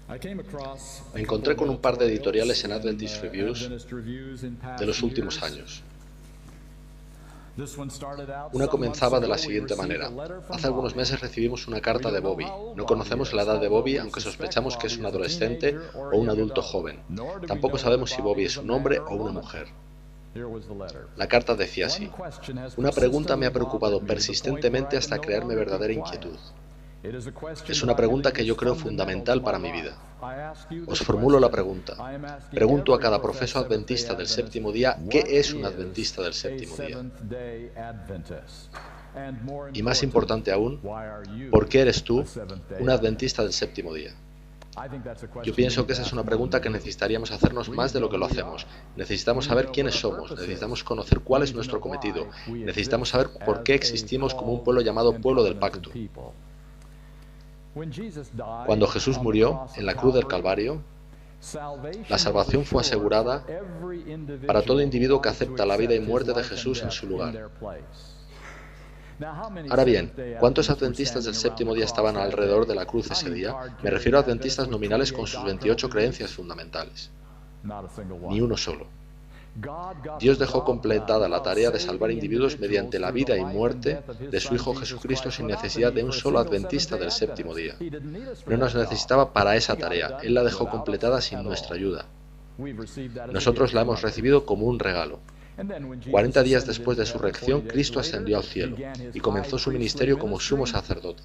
Me encontré con un par de editoriales en Adventist Reviews de los últimos años. Una comenzaba de la siguiente manera: hace algunos meses recibimos una carta de Bobby. No conocemos la edad de Bobby, aunque sospechamos que es un adolescente o un adulto joven. Tampoco sabemos si Bobby es un hombre o una mujer. La carta decía así: una pregunta me ha preocupado persistentemente hasta crearme verdadera inquietud. Es una pregunta que yo creo fundamental para mi vida. Os formulo la pregunta. Pregunto a cada profeso adventista del séptimo día, ¿qué es un adventista del séptimo día? Y más importante aún, ¿por qué eres tú un adventista del séptimo día? Yo pienso que esa es una pregunta que necesitaríamos hacernos más de lo que lo hacemos. Necesitamos saber quiénes somos, necesitamos conocer cuál es nuestro cometido, necesitamos saber por qué existimos como un pueblo llamado pueblo del pacto. Cuando Jesús murió en la cruz del Calvario, la salvación fue asegurada para todo individuo que acepta la vida y muerte de Jesús en su lugar. Ahora bien, ¿cuántos adventistas del séptimo día estaban alrededor de la cruz ese día? Me refiero a adventistas nominales con sus 28 creencias fundamentales. Ni uno solo. Dios dejó completada la tarea de salvar individuos mediante la vida y muerte de su Hijo Jesucristo sin necesidad de un solo adventista del séptimo día. No nos necesitaba para esa tarea, Él la dejó completada sin nuestra ayuda. Nosotros la hemos recibido como un regalo. 40 días después de su resurrección, Cristo ascendió al cielo y comenzó su ministerio como sumo sacerdote.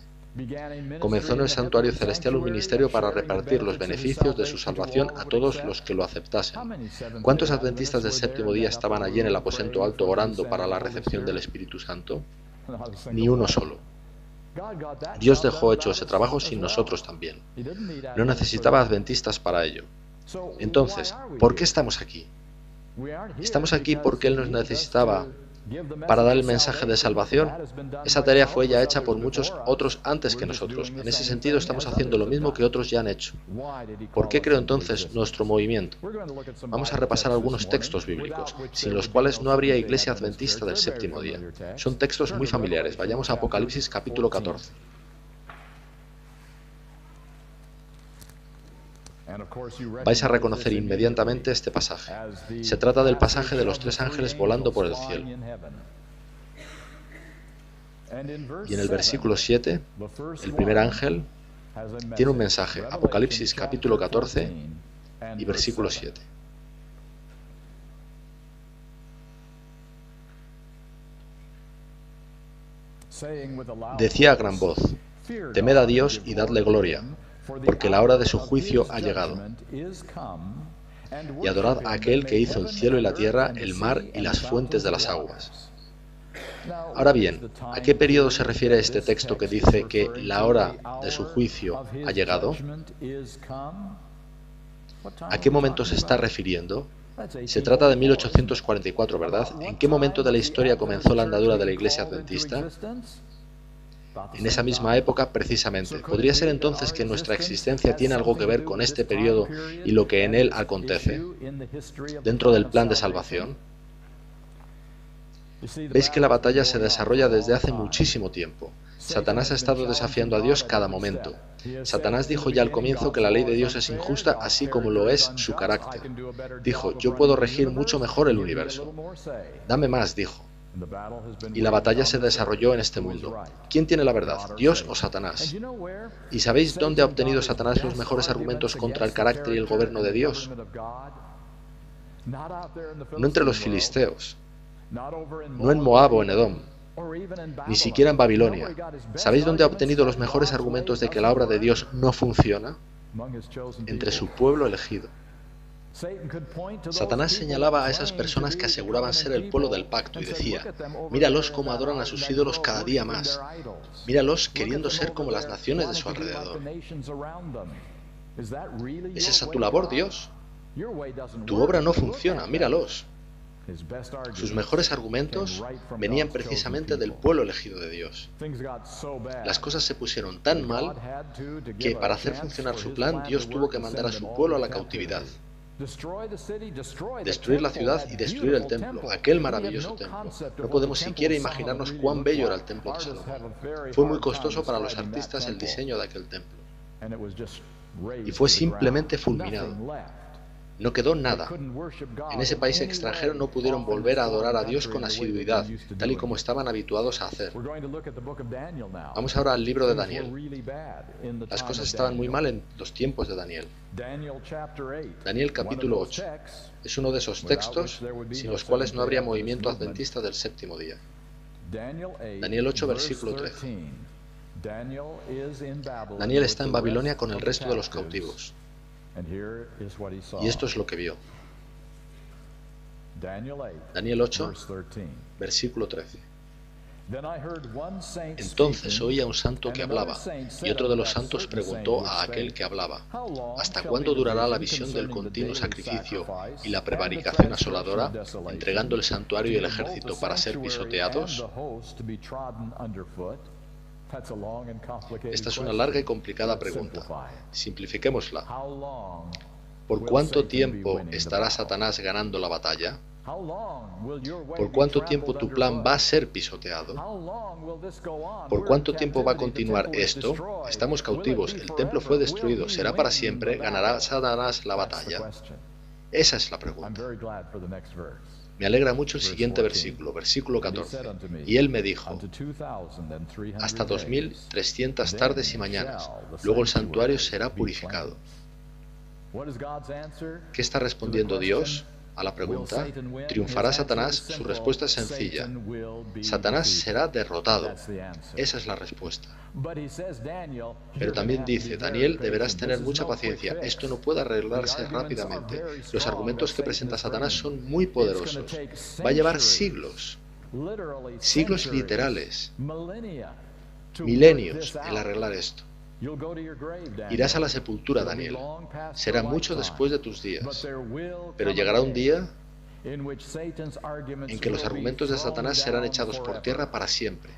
Comenzó en el santuario celestial un ministerio para repartir los beneficios de su salvación a todos los que lo aceptasen. ¿Cuántos adventistas del séptimo día estaban allí en el aposento alto orando para la recepción del Espíritu Santo? Ni uno solo. Dios dejó hecho ese trabajo sin nosotros también. No necesitaba adventistas para ello. Entonces, ¿por qué estamos aquí? Estamos aquí porque Él nos necesitaba para dar el mensaje de salvación. Esa tarea fue ya hecha por muchos otros antes que nosotros. En ese sentido, estamos haciendo lo mismo que otros ya han hecho. ¿Por qué creó entonces nuestro movimiento? Vamos a repasar algunos textos bíblicos, sin los cuales no habría iglesia adventista del séptimo día. Son textos muy familiares. Vayamos a Apocalipsis capítulo 14. Vais a reconocer inmediatamente este pasaje. Se trata del pasaje de los 3 ángeles volando por el cielo. Y en el versículo 7, el primer ángel tiene un mensaje. Apocalipsis capítulo 14 y versículo 7. Decía a gran voz: temed a Dios y dadle gloria, porque la hora de su juicio ha llegado. Y adorad a aquel que hizo el cielo y la tierra, el mar y las fuentes de las aguas. Ahora bien, ¿a qué periodo se refiere este texto que dice que la hora de su juicio ha llegado? ¿A qué momento se está refiriendo? Se trata de 1844, ¿verdad? ¿En qué momento de la historia comenzó la andadura de la Iglesia Adventista? En esa misma época, precisamente. ¿Podría ser entonces que nuestra existencia tiene algo que ver con este periodo y lo que en él acontece, dentro del plan de salvación? Veis que la batalla se desarrolla desde hace muchísimo tiempo. Satanás ha estado desafiando a Dios cada momento. Satanás dijo ya al comienzo que la ley de Dios es injusta, así como lo es su carácter. Dijo: yo puedo regir mucho mejor el universo. Dame más, dijo. Y la batalla se desarrolló en este mundo. ¿Quién tiene la verdad, Dios o Satanás? ¿Y sabéis dónde ha obtenido Satanás los mejores argumentos contra el carácter y el gobierno de Dios? No entre los filisteos, no en Moab o en Edom, ni siquiera en Babilonia. ¿Sabéis dónde ha obtenido los mejores argumentos de que la obra de Dios no funciona? Entre su pueblo elegido. Satanás señalaba a esas personas que aseguraban ser el pueblo del pacto y decía: míralos cómo adoran a sus ídolos cada día más. Míralos queriendo ser como las naciones de su alrededor. ¿Es esa tu labor, Dios? Tu obra no funciona, míralos. Sus mejores argumentos venían precisamente del pueblo elegido de Dios. Las cosas se pusieron tan mal que para hacer funcionar su plan, Dios tuvo que mandar a su pueblo a la cautividad. Destruir la ciudad y destruir el templo, aquel maravilloso templo. No podemos siquiera imaginarnos cuán bello era el templo de Salomón. Fue muy costoso para los artistas el diseño de aquel templo. y fue simplemente fulminado. No quedó nada. En ese país extranjero no pudieron volver a adorar a Dios con asiduidad, tal y como estaban habituados a hacer. Vamos ahora al libro de Daniel. Las cosas estaban muy mal en los tiempos de Daniel. Daniel capítulo 8 es uno de esos textos sin los cuales no habría movimiento adventista del séptimo día. Daniel 8, versículo 13. Daniel está en Babilonia con el resto de los cautivos. Y esto es lo que vio. Daniel 8, versículo 13. Entonces oí a un santo que hablaba, y otro de los santos preguntó a aquel que hablaba: ¿hasta cuándo durará la visión del continuo sacrificio y la prevaricación asoladora, entregando el santuario y el ejército para ser pisoteados? Esta es una larga y complicada pregunta. Simplifiquémosla. ¿Por cuánto tiempo estará Satanás ganando la batalla? ¿Por cuánto tiempo tu plan va a ser pisoteado? ¿Por cuánto tiempo va a continuar esto? Estamos cautivos, el templo fue destruido, ¿será para siempre? ¿Ganará Satanás la batalla? Esa es la pregunta. Me alegra mucho el siguiente versículo, versículo 14. Y él me dijo: hasta 2300 tardes y mañanas, luego el santuario será purificado. ¿Qué está respondiendo Dios a la pregunta? ¿Triunfará Satanás? Su respuesta es sencilla. Satanás será derrotado. Esa es la respuesta. Pero también dice: Daniel, deberás tener mucha paciencia. Esto no puede arreglarse rápidamente. Los argumentos que presenta Satanás son muy poderosos. Va a llevar siglos. Siglos literales. Milenios el arreglar esto. Irás a la sepultura, Daniel. Será mucho después de tus días. Pero llegará un día en que los argumentos de Satanás serán echados por tierra para siempre.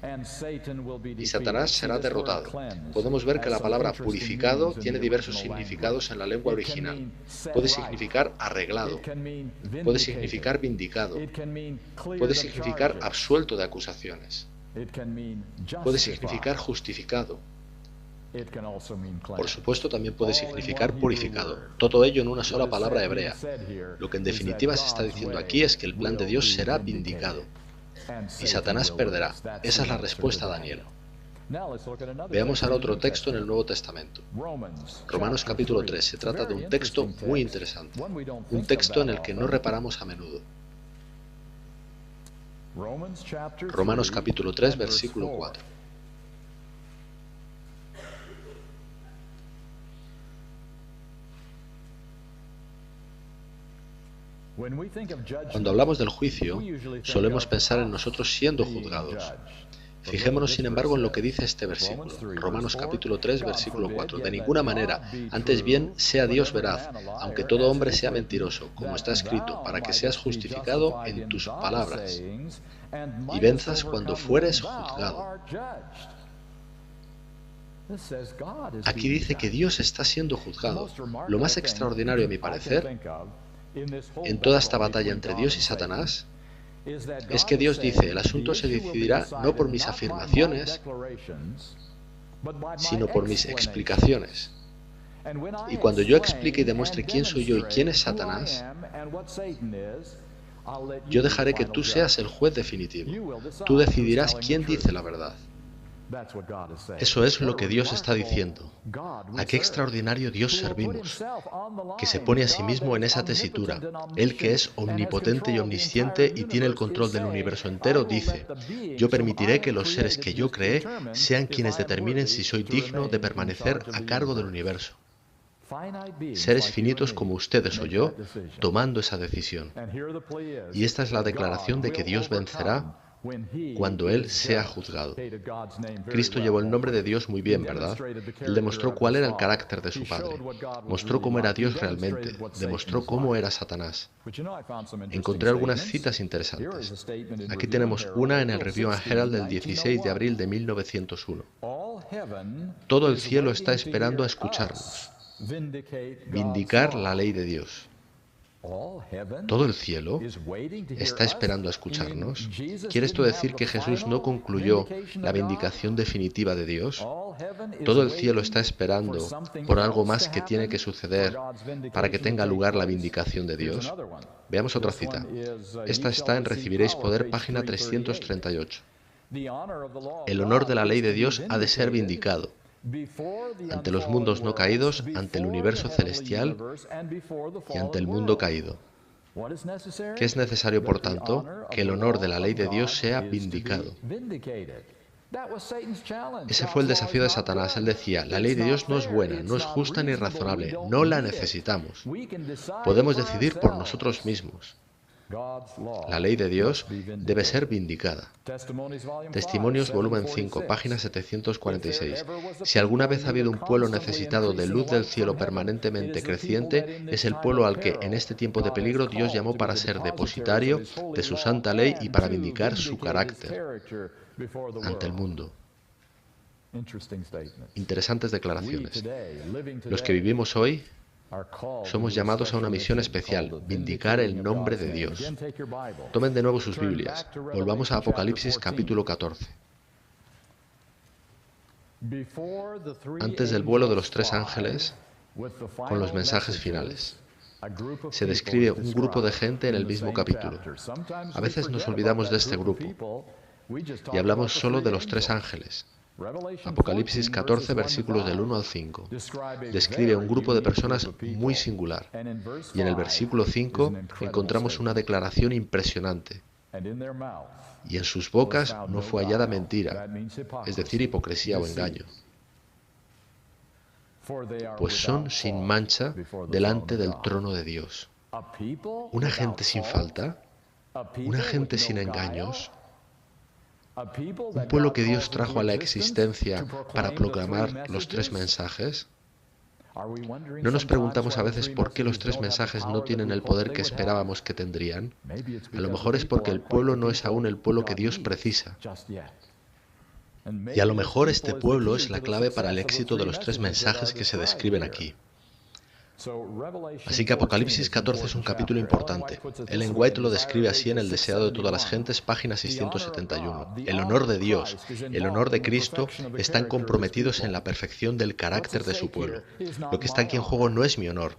Y Satanás será derrotado. Podemos ver que la palabra purificado tiene diversos significados en la lengua original. Puede significar arreglado. Puede significar vindicado. Puede significar absuelto de acusaciones. Puede significar justificado. Por supuesto, también puede significar purificado. Todo ello en una sola palabra hebrea. Lo que en definitiva se está diciendo aquí es que el plan de Dios será vindicado y Satanás perderá. Esa es la respuesta a Daniel. Veamos ahora otro texto en el Nuevo Testamento. Romanos capítulo 3. Se trata de un texto muy interesante. Un texto en el que no reparamos a menudo. Romanos capítulo 3, versículo 4. Cuando hablamos del juicio, solemos pensar en nosotros siendo juzgados. Fijémonos, sin embargo, en lo que dice este versículo, Romanos capítulo 3, versículo 4. De ninguna manera, antes bien, sea Dios veraz, aunque todo hombre sea mentiroso, como está escrito, para que seas justificado en tus palabras y venzas cuando fueres juzgado. Aquí dice que Dios está siendo juzgado. Lo más extraordinario, a mi parecer, en toda esta batalla entre Dios y Satanás, es que Dios dice: el asunto se decidirá no por mis afirmaciones, sino por mis explicaciones. Y cuando yo explique y demuestre quién soy yo y quién es Satanás, yo dejaré que tú seas el juez definitivo. Tú decidirás quién dice la verdad. Eso es lo que Dios está diciendo. ¿A qué extraordinario Dios servimos? Que se pone a sí mismo en esa tesitura. Él, que es omnipotente y omnisciente y tiene el control del universo entero, dice: yo permitiré que los seres que yo creé sean quienes determinen si soy digno de permanecer a cargo del universo. Seres finitos como ustedes o yo, tomando esa decisión. Y esta es la declaración de que Dios vencerá cuando Él sea juzgado. Cristo llevó el nombre de Dios muy bien, ¿verdad? Él demostró cuál era el carácter de su Padre. Mostró cómo era Dios realmente. Demostró cómo era Satanás. Encontré algunas citas interesantes. Aquí tenemos una en el Review and Herald del 16 de abril de 1901. Todo el cielo está esperando a escucharnos. Vindicar la ley de Dios. ¿Todo el cielo está esperando a escucharnos? ¿Quiere esto decir que Jesús no concluyó la vindicación definitiva de Dios? Todo el cielo está esperando por algo más que tiene que suceder para que tenga lugar la vindicación de Dios. Veamos otra cita. Esta está en Recibiréis Poder, página 338. El honor de la ley de Dios ha de ser vindicado ante los mundos no caídos, ante el universo celestial y ante el mundo caído. ¿Qué es necesario, por tanto? Que el honor de la ley de Dios sea vindicado. Ese fue el desafío de Satanás. Él decía, la ley de Dios no es buena, no es justa ni razonable, no la necesitamos. Podemos decidir por nosotros mismos. La ley de Dios debe ser vindicada. Testimonios, volumen 5, página 746. Si alguna vez ha habido un pueblo necesitado de luz del cielo permanentemente creciente, es el pueblo al que en este tiempo de peligro Dios llamó para ser depositario de su santa ley y para vindicar su carácter ante el mundo. Interesantes declaraciones. Los que vivimos hoy somos llamados a una misión especial, vindicar el nombre de Dios. Tomen de nuevo sus Biblias. Volvamos a Apocalipsis capítulo 14. Antes del vuelo de los tres ángeles, con los mensajes finales, se describe un grupo de gente en el mismo capítulo. A veces nos olvidamos de este grupo y hablamos solo de los tres ángeles. Apocalipsis 14, versículos del 1 al 5. Describe un grupo de personas muy singular. Y en el versículo 5 encontramos una declaración impresionante. Y en sus bocas no fue hallada mentira, es decir, hipocresía o engaño. Pues son sin mancha delante del trono de Dios. Una gente sin falta, una gente sin engaños. Un pueblo que Dios trajo a la existencia para proclamar los tres mensajes. ¿No nos preguntamos a veces por qué los tres mensajes no tienen el poder que esperábamos que tendrían? A lo mejor es porque el pueblo no es aún el pueblo que Dios precisa. Y a lo mejor este pueblo es la clave para el éxito de los tres mensajes que se describen aquí. Así que Apocalipsis 14 es un capítulo importante. Ellen White lo describe así en El deseado de todas las gentes, página 671. El honor de Dios, el honor de Cristo están comprometidos en la perfección del carácter de su pueblo. Lo que está aquí en juego no es mi honor,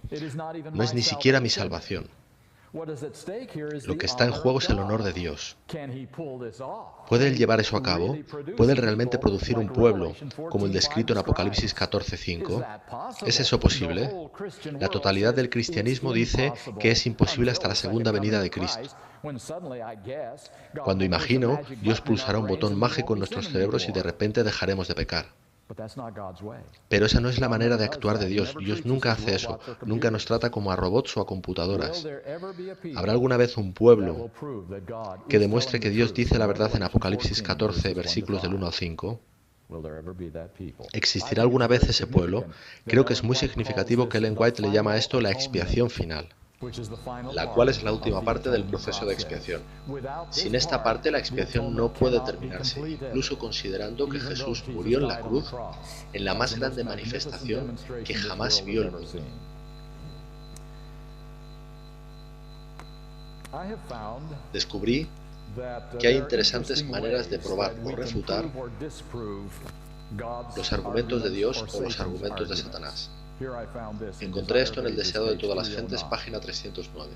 no es ni siquiera mi salvación. Lo que está en juego es el honor de Dios. ¿Puede Él llevar eso a cabo? ¿Puede Él realmente producir un pueblo como el descrito en Apocalipsis 14:5? ¿Es eso posible? La totalidad del cristianismo dice que es imposible hasta la segunda venida de Cristo. Cuando imagino, Dios pulsará un botón mágico en nuestros cerebros y de repente dejaremos de pecar. Pero esa no es la manera de actuar de Dios. Dios nunca hace eso. Nunca nos trata como a robots o a computadoras. ¿Habrá alguna vez un pueblo que demuestre que Dios dice la verdad en Apocalipsis 14, versículos del 1 al 5? ¿Existirá alguna vez ese pueblo? Creo que es muy significativo que Ellen White le llama a esto la expiación final, la cual es la última parte del proceso de expiación. Sin esta parte, la expiación no puede terminarse, incluso considerando que Jesús murió en la cruz en la más grande manifestación que jamás vio el mundo. Descubrí que hay interesantes maneras de probar o refutar los argumentos de Dios o los argumentos de Satanás. Encontré esto en El deseado de todas las gentes, página 309.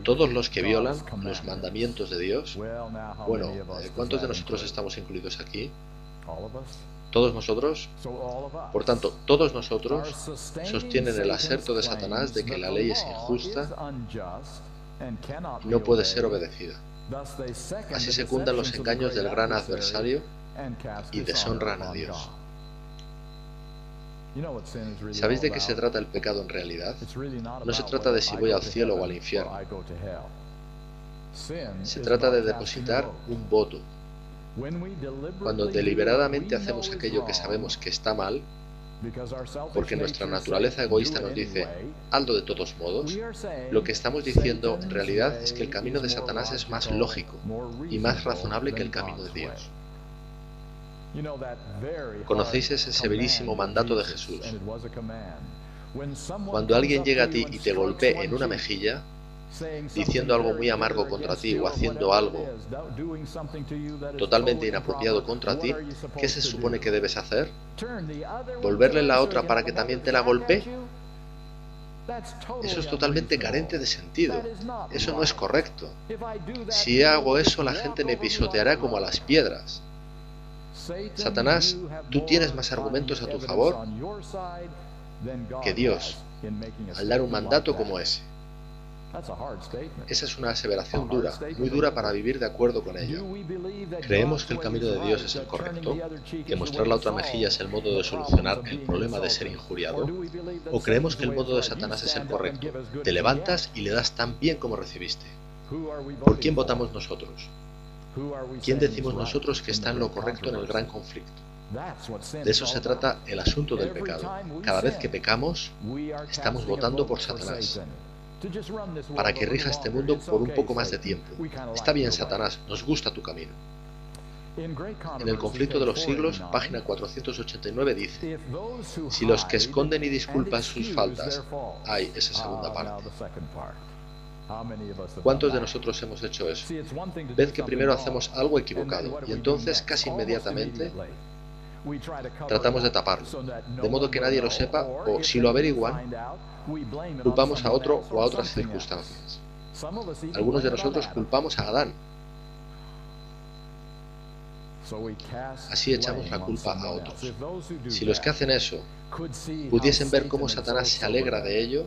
Todos los que violan los mandamientos de Dios. Bueno, ¿cuántos de nosotros estamos incluidos aquí? ¿Todos nosotros? Por tanto, todos nosotros sostienen el aserto de Satanás de que la ley es injusta y no puede ser obedecida. Así secundan los engaños del gran adversario y deshonran a Dios. ¿Sabéis de qué se trata el pecado en realidad? No se trata de si voy al cielo o al infierno. Se trata de depositar un voto. Cuando deliberadamente hacemos aquello que sabemos que está mal, porque nuestra naturaleza egoísta nos dice, hazlo de todos modos, lo que estamos diciendo en realidad es que el camino de Satanás es más lógico y más razonable que el camino de Dios. ¿Conocéis ese severísimo mandato de Jesús? Cuando alguien llega a ti y te golpee en una mejilla, diciendo algo muy amargo contra ti o haciendo algo totalmente inapropiado contra ti, ¿qué se supone que debes hacer? ¿Volverle la otra para que también te la golpee? Eso es totalmente carente de sentido. Eso no es correcto. Si hago eso, la gente me pisoteará como a las piedras. Satanás, tú tienes más argumentos a tu favor que Dios al dar un mandato como ese. Esa es una aseveración dura, muy dura para vivir de acuerdo con ello. ¿Creemos que el camino de Dios es el correcto? ¿Que mostrar la otra mejilla es el modo de solucionar el problema de ser injuriado? ¿O creemos que el modo de Satanás es el correcto? Te levantas y le das tan bien como recibiste. ¿Por quién votamos nosotros? ¿Quién decimos nosotros que está en lo correcto en el gran conflicto? De eso se trata el asunto del pecado. Cada vez que pecamos, estamos votando por Satanás, para que rija este mundo por un poco más de tiempo. Está bien, Satanás, nos gusta tu camino. En el conflicto de los siglos, página 489 dice: si los que esconden y disculpan sus faltas, hay esa segunda parte. ¿Cuántos de nosotros hemos hecho eso? Ved que primero hacemos algo equivocado y entonces casi inmediatamente tratamos de taparlo, de modo que nadie lo sepa, o si lo averiguan, culpamos a otro o a otras circunstancias. Algunos de nosotros culpamos a Adán. Así echamos la culpa a otros. Si los que hacen eso pudiesen ver cómo Satanás se alegra de ello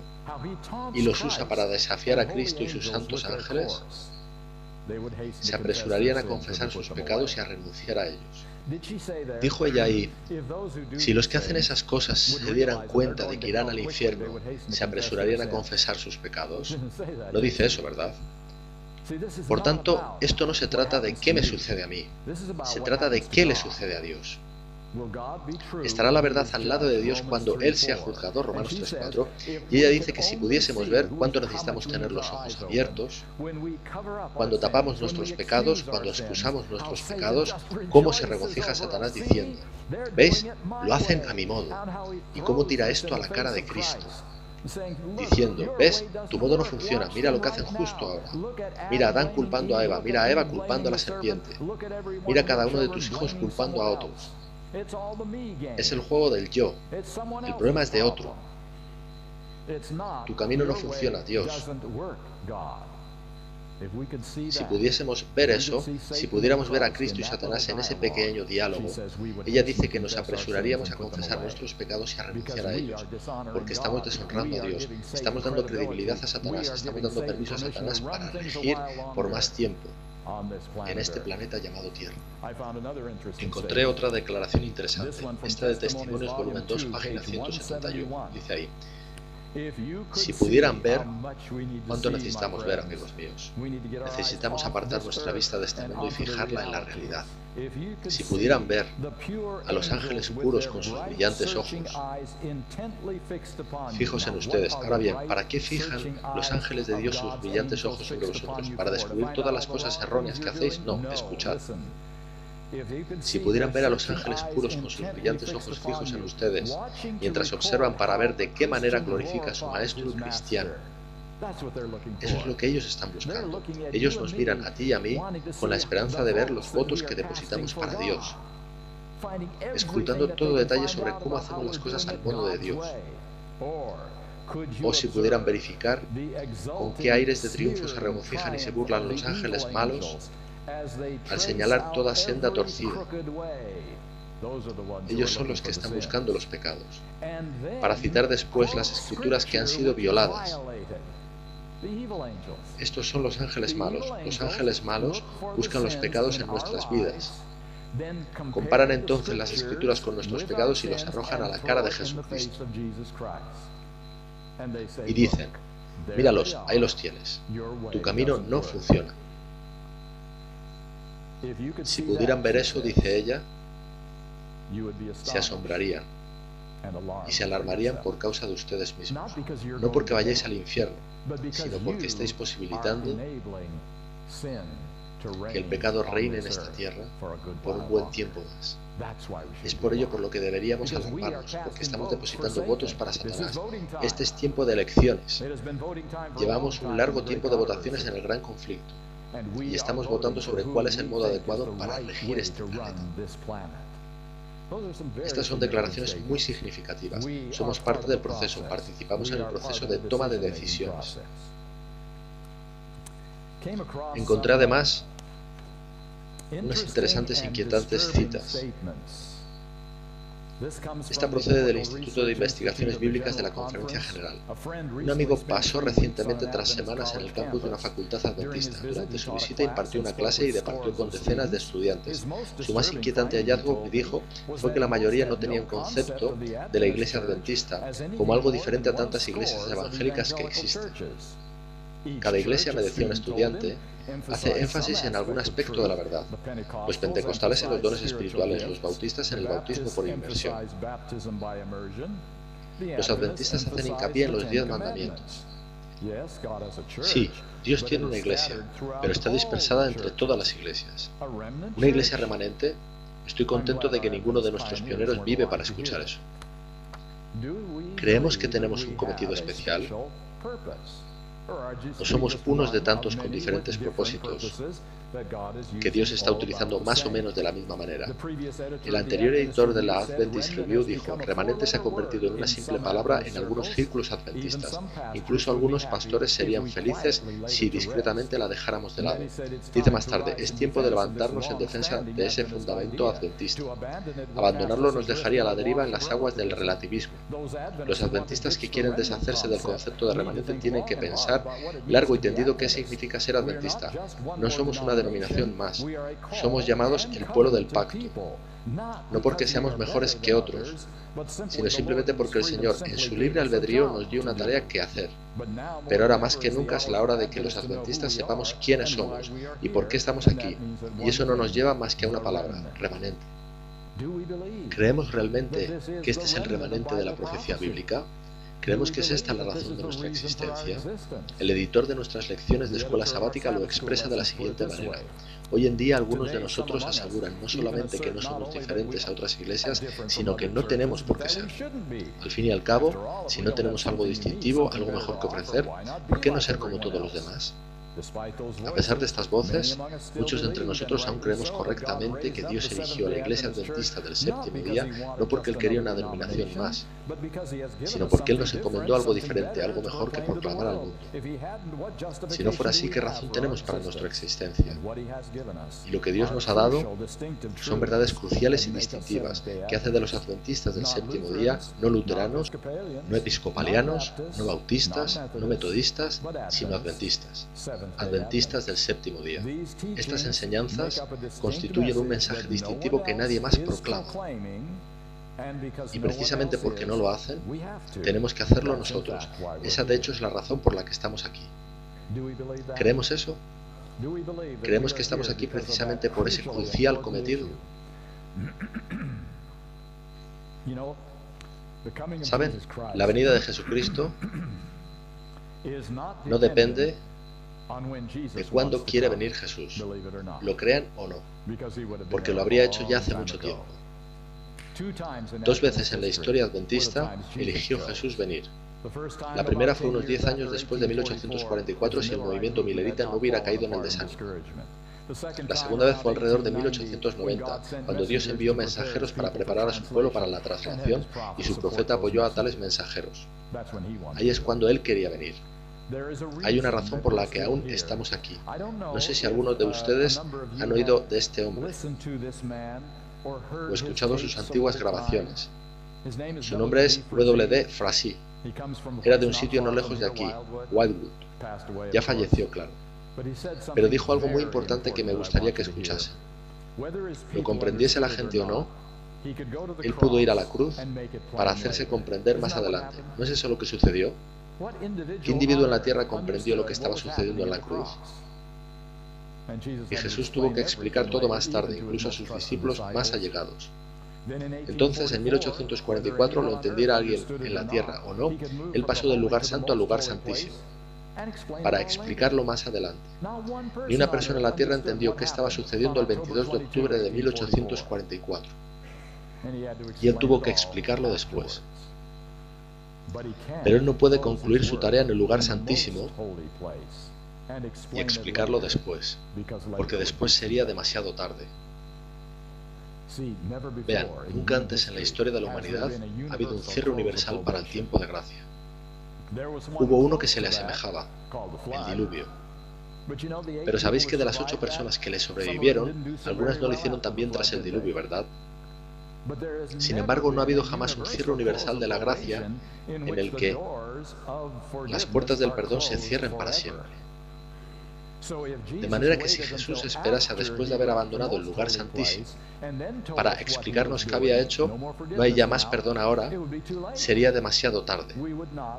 y los usa para desafiar a Cristo y sus santos ángeles, se apresurarían a confesar sus pecados y a renunciar a ellos. Dijo ella ahí: si los que hacen esas cosas se dieran cuenta de que irán al infierno, se apresurarían a confesar sus pecados. No dice eso, ¿verdad? Por tanto, esto no se trata de qué me sucede a mí, se trata de qué le sucede a Dios. ¿Estará la verdad al lado de Dios cuando Él sea juzgado? Romanos 3:4. Y ella dice que si pudiésemos ver cuánto necesitamos tener los ojos abiertos, cuando tapamos nuestros pecados, cuando excusamos nuestros pecados, cómo se regocija Satanás diciendo: ¿veis? Lo hacen a mi modo. ¿Y cómo tira esto a la cara de Cristo? Diciendo: ¿ves? Tu modo no funciona, mira lo que hacen justo ahora. Mira a Adán culpando a Eva, mira a Eva culpando a la serpiente, mira a cada uno de tus hijos culpando a otros. Es el juego del yo. El problema es de otro. Tu camino no funciona, Dios. Si pudiésemos ver eso, si pudiéramos ver a Cristo y Satanás en ese pequeño diálogo, ella dice que nos apresuraríamos a confesar nuestros pecados y a renunciar a ellos, porque estamos deshonrando a Dios, estamos dando credibilidad a Satanás, estamos dando permiso a Satanás para regir por más tiempo en este planeta llamado Tierra. Encontré otra declaración interesante, esta de Testimonios, volumen 2, página 171. Dice ahí: si pudieran ver cuánto necesitamos ver, amigos míos. Necesitamos apartar nuestra vista de este mundo y fijarla en la realidad. Si pudieran ver a los ángeles puros con sus brillantes ojos fijos en ustedes. Ahora bien, ¿para qué fijan los ángeles de Dios sus brillantes ojos sobre vosotros? ¿Para descubrir todas las cosas erróneas que hacéis? No, escuchad. Si pudieran ver a los ángeles puros con sus brillantes ojos fijos en ustedes, mientras observan para ver de qué manera glorifica a su maestro el cristiano. Eso es lo que ellos están buscando. Ellos nos miran a ti y a mí con la esperanza de ver los votos que depositamos para Dios, escrutando todo detalle sobre cómo hacemos las cosas al modo de Dios. O si pudieran verificar con qué aires de triunfo se regocijan y se burlan los ángeles malos al señalar toda senda torcida. Ellos son los que están buscando los pecados, para citar después las escrituras que han sido violadas. Estos son los ángeles malos. Los ángeles malos buscan los pecados en nuestras vidas. Comparan entonces las escrituras con nuestros pecados y los arrojan a la cara de Jesucristo. Y dicen: míralos, ahí los tienes. Tu camino no funciona. Si pudieran ver eso, dice ella, se asombrarían y se alarmarían por causa de ustedes mismos. No porque vayáis al infierno, sino porque estáis posibilitando que el pecado reine en esta tierra por un buen tiempo más. Es por ello por lo que deberíamos alarmarnos, porque estamos depositando votos para Satanás. Este es tiempo de elecciones. Llevamos un largo tiempo de votaciones en el gran conflicto, y estamos votando sobre cuál es el modo adecuado para regir este planeta. Estas son declaraciones muy significativas. Somos parte del proceso, participamos en el proceso de toma de decisiones. Encontré además unas interesantes e inquietantes citas. Esta procede del Instituto de Investigaciones Bíblicas de la Conferencia General. Un amigo pasó recientemente tras semanas en el campus de una facultad adventista. Durante su visita impartió una clase y departió con decenas de estudiantes. Su más inquietante hallazgo, me dijo, fue que la mayoría no tenían concepto de la iglesia adventista como algo diferente a tantas iglesias evangélicas que existen. Cada iglesia, me decía un estudiante, hace énfasis en algún aspecto de la verdad. Los pentecostales en los dones espirituales, los bautistas en el bautismo por inmersión. Los adventistas hacen hincapié en los 10 mandamientos. Sí, Dios tiene una iglesia, pero está dispersada entre todas las iglesias. ¿Una iglesia remanente? Estoy contento de que ninguno de nuestros pioneros vive para escuchar eso. ¿Creemos que tenemos un cometido especial? ¿O somos unos de tantos con diferentes propósitos que Dios está utilizando más o menos de la misma manera? El anterior editor de la Adventist Review dijo: remanente se ha convertido en una simple palabra en algunos círculos adventistas. Incluso algunos pastores serían felices si discretamente la dejáramos de lado. Dice más tarde: es tiempo de levantarnos en defensa de ese fundamento adventista. Abandonarlo nos dejaría a la deriva en las aguas del relativismo. Los adventistas que quieren deshacerse del concepto de remanente tienen que pensar largo y tendido qué significa ser adventista. No somos una denominación más. Somos llamados el pueblo del pacto. No porque seamos mejores que otros, sino simplemente porque el Señor, en su libre albedrío, nos dio una tarea que hacer. Pero ahora más que nunca es la hora de que los adventistas sepamos quiénes somos y por qué estamos aquí. Y eso no nos lleva más que a una palabra: remanente. ¿Creemos realmente que este es el remanente de la profecía bíblica? ¿Creemos que es esta la razón de nuestra existencia? El editor de nuestras lecciones de escuela sabática lo expresa de la siguiente manera: hoy en día algunos de nosotros aseguran no solamente que no somos diferentes a otras iglesias, sino que no tenemos por qué ser. Al fin y al cabo, si no tenemos algo distintivo, algo mejor que ofrecer, ¿por qué no ser como todos los demás? A pesar de estas voces, muchos de entre nosotros aún creemos correctamente que Dios eligió a la iglesia adventista del séptimo día no porque Él quería una denominación más, sino porque Él nos encomendó algo diferente, algo mejor que proclamar al mundo. Si no fuera así, ¿qué razón tenemos para nuestra existencia? Y lo que Dios nos ha dado son verdades cruciales y distintivas que hacen de los adventistas del séptimo día no luteranos, no episcopalianos, no bautistas, no metodistas, sino adventistas. Adventistas del séptimo día. Estas enseñanzas constituyen un mensaje distintivo que nadie más proclama. Y precisamente porque no lo hacen, tenemos que hacerlo nosotros. Esa de hecho es la razón por la que estamos aquí. ¿Creemos eso? ¿Creemos que estamos aquí precisamente por ese crucial cometido? ¿Saben? La venida de Jesucristo no depende de cuándo quiere venir Jesús, lo crean o no, porque lo habría hecho ya hace mucho tiempo. 2 veces en la historia adventista eligió Jesús venir. La primera fue unos 10 años después de 1844, si el movimiento milerita no hubiera caído en el desánimo. La segunda vez fue alrededor de 1890, cuando Dios envió mensajeros para preparar a su pueblo para la traslación y su profeta apoyó a tales mensajeros. Ahí es cuando Él quería venir. Hay una razón por la que aún estamos aquí. No sé si algunos de ustedes han oído de este hombre o escuchado sus antiguas grabaciones. Su nombre es W.D. Frasey. Era de un sitio no lejos de aquí, Wildwood. Ya falleció, claro. Pero dijo algo muy importante que me gustaría que escuchasen. Lo comprendiese la gente o no, él pudo ir a la cruz para hacerse comprender más adelante. ¿No es eso lo que sucedió? ¿Qué individuo en la tierra comprendió lo que estaba sucediendo en la cruz? Y Jesús tuvo que explicar todo más tarde, incluso a sus discípulos más allegados. Entonces, en 1844, lo entendiera alguien en la tierra o no, Él pasó del lugar santo al lugar santísimo. para explicarlo más adelante. Ni una persona en la Tierra entendió qué estaba sucediendo el 22 de octubre de 1844. Y él tuvo que explicarlo después. Pero él no puede concluir su tarea en el lugar santísimo y explicarlo después, porque después sería demasiado tarde. Vean, nunca antes en la historia de la humanidad ha habido un cierre universal para el tiempo de gracia. Hubo uno que se le asemejaba, el diluvio. Pero sabéis que de las 8 personas que le sobrevivieron, algunas no lo hicieron también tras el diluvio, ¿verdad? Sin embargo, no ha habido jamás un cierre universal de la gracia en el que las puertas del perdón se cierren para siempre. De manera que si Jesús esperase a después de haber abandonado el lugar santísimo para explicarnos qué había hecho, no hay ya más perdón ahora, sería demasiado tarde.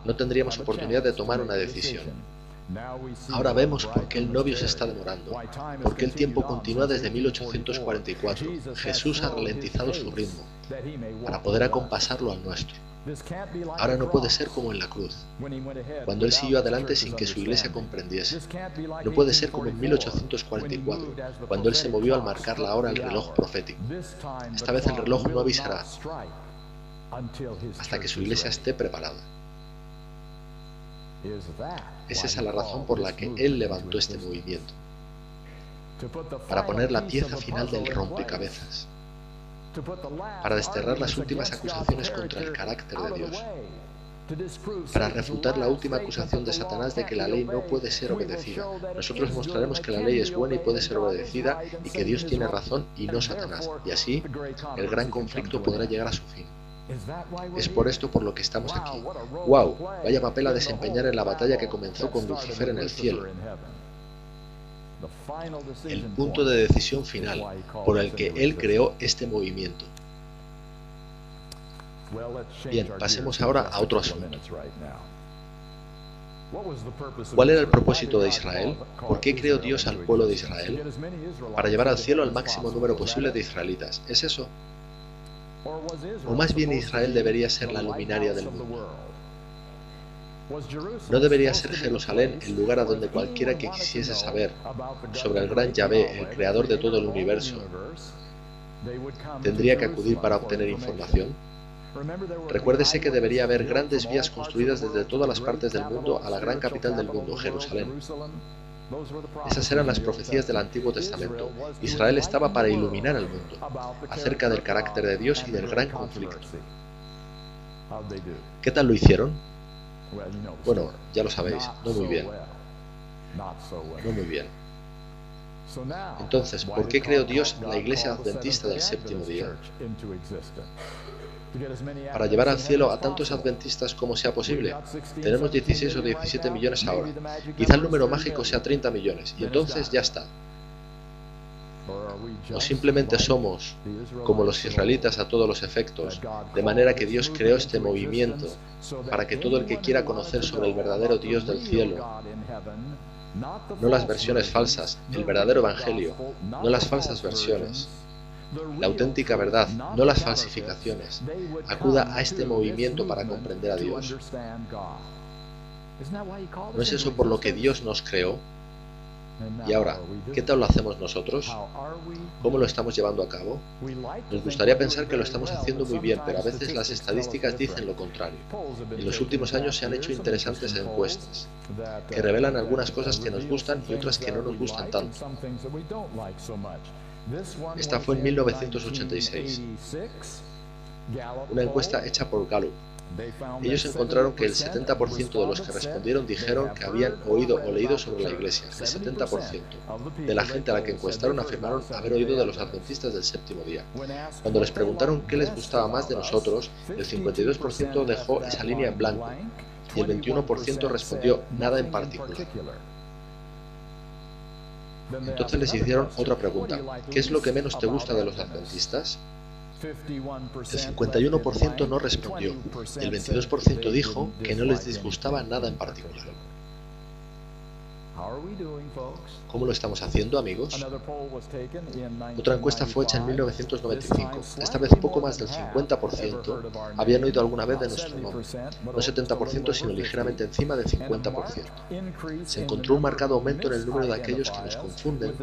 No tendríamos oportunidad de tomar una decisión. Ahora vemos por qué el novio se está demorando, por qué el tiempo continúa desde 1844. Jesús ha ralentizado su ritmo para poder acompasarlo al nuestro. Ahora no puede ser como en la cruz, cuando Él siguió adelante sin que su iglesia comprendiese. No puede ser como en 1844, cuando Él se movió al marcar la hora al reloj profético. Esta vez el reloj no avisará hasta que su iglesia esté preparada. Es esa la razón por la que Él levantó este movimiento, para poner la pieza final del rompecabezas, para desterrar las últimas acusaciones contra el carácter de Dios, para refutar la última acusación de Satanás de que la ley no puede ser obedecida. Nosotros mostraremos que la ley es buena y puede ser obedecida y que Dios tiene razón y no Satanás, y así el gran conflicto podrá llegar a su fin. Es por esto por lo que estamos aquí. ¡Wow! Vaya papel a desempeñar en la batalla que comenzó con Lucifer en el cielo. El punto de decisión final por el que Él creó este movimiento. Bien, pasemos ahora a otro asunto. ¿Cuál era el propósito de Israel? ¿Por qué creó Dios al pueblo de Israel? Para llevar al cielo al máximo número posible de israelitas. ¿Es eso? ¿O más bien Israel debería ser la luminaria del mundo? ¿No debería ser Jerusalén el lugar a donde cualquiera que quisiese saber sobre el gran Yahvé, el creador de todo el universo, tendría que acudir para obtener información? Recuérdese que debería haber grandes vías construidas desde todas las partes del mundo a la gran capital del mundo, Jerusalén. Esas eran las profecías del Antiguo Testamento. Israel estaba para iluminar al mundo acerca del carácter de Dios y del gran conflicto. ¿Qué tal lo hicieron? Bueno, ya lo sabéis, no muy bien. No muy bien. Entonces, ¿por qué creó Dios la Iglesia Adventista del séptimo día? Para llevar al cielo a tantos adventistas como sea posible. Tenemos 16 o 17 millones ahora. Quizá el número mágico sea 30 millones, y entonces ya está. O simplemente somos como los israelitas a todos los efectos, de manera que Dios creó este movimiento para que todo el que quiera conocer sobre el verdadero Dios del cielo, no las versiones falsas, el verdadero evangelio, no las falsas versiones, la auténtica verdad, no las falsificaciones, acuda a este movimiento para comprender a Dios. ¿No es eso por lo que Dios nos creó? Y ahora, ¿qué tal lo hacemos nosotros? ¿Cómo lo estamos llevando a cabo? Nos gustaría pensar que lo estamos haciendo muy bien, pero a veces las estadísticas dicen lo contrario. En los últimos años se han hecho interesantes encuestas que revelan algunas cosas que nos gustan y otras que no nos gustan tanto. Esta fue en 1986, una encuesta hecha por Gallup. Ellos encontraron que el 70% de los que respondieron dijeron que habían oído o leído sobre la Iglesia. El 70% de la gente a la que encuestaron afirmaron haber oído de los adventistas del séptimo día. Cuando les preguntaron qué les gustaba más de nosotros, el 52% dejó esa línea en blanco y el 21% respondió nada en particular. Entonces les hicieron otra pregunta. ¿Qué es lo que menos te gusta de los adventistas? El 51% no respondió y el 22% dijo que no les disgustaba nada en particular. ¿Cómo lo estamos haciendo, amigos? Otra encuesta fue hecha en 1995. Esta vez poco más del 50% habían oído alguna vez de nuestro nombre. No 70%, sino ligeramente encima del 50%. Se encontró un marcado aumento en el número de aquellos que nos confunden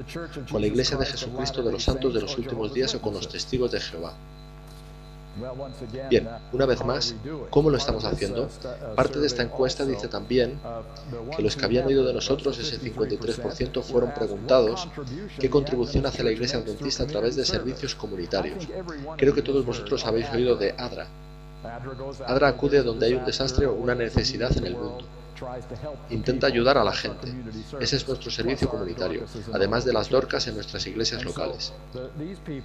con la Iglesia de Jesucristo de los Santos de los Últimos Días o con los Testigos de Jehová. Bien, una vez más, ¿cómo lo estamos haciendo? Parte de esta encuesta dice también que los que habían oído de nosotros, ese 53%, fueron preguntados qué contribución hace la Iglesia Adventista a través de servicios comunitarios. Creo que todos vosotros habéis oído de ADRA. ADRA acude donde hay un desastre o una necesidad en el mundo. Intenta ayudar a la gente. Ese es nuestro servicio comunitario, además de las Dorcas en nuestras iglesias locales.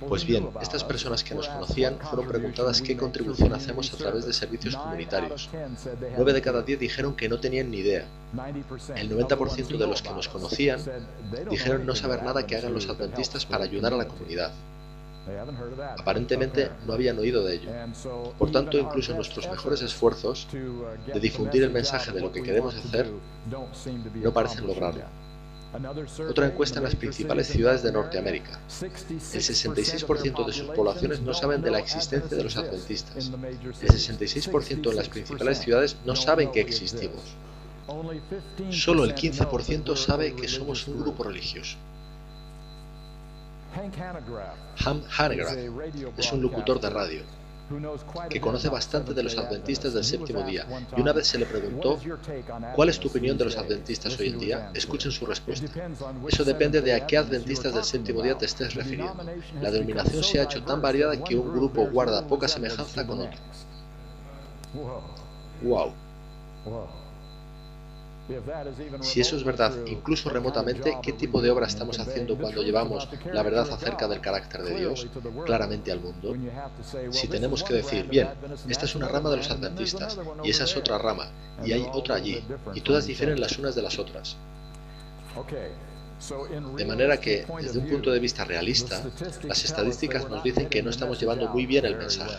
Pues bien, estas personas que nos conocían fueron preguntadas qué contribución hacemos a través de servicios comunitarios. 9 de cada 10 dijeron que no tenían ni idea. El 90% de los que nos conocían dijeron no saber nada que hagan los adventistas para ayudar a la comunidad. Aparentemente no habían oído de ello. Por tanto, incluso nuestros mejores esfuerzos de difundir el mensaje de lo que queremos hacer no parecen lograrlo. Otra encuesta en las principales ciudades de Norteamérica. El 66% de sus poblaciones no saben de la existencia de los adventistas. El 66% en las principales ciudades no saben que existimos. Solo el 15% sabe que somos un grupo religioso. Ham Hanegraaff es un locutor de radio que conoce bastante de los adventistas del séptimo día, y una vez se le preguntó ¿cuál es tu opinión de los adventistas hoy en día? Escuchen su respuesta. Eso depende de a qué adventistas del séptimo día te estés refiriendo. La denominación se ha hecho tan variada que un grupo guarda poca semejanza con otro. ¡Wow! Si eso es verdad, incluso remotamente, ¿qué tipo de obra estamos haciendo cuando llevamos la verdad acerca del carácter de Dios claramente al mundo? Si tenemos que decir, bien, esta es una rama de los adventistas, y esa es otra rama, y hay otra allí, y todas difieren las unas de las otras. De manera que, desde un punto de vista realista, las estadísticas nos dicen que no estamos llevando muy bien el mensaje.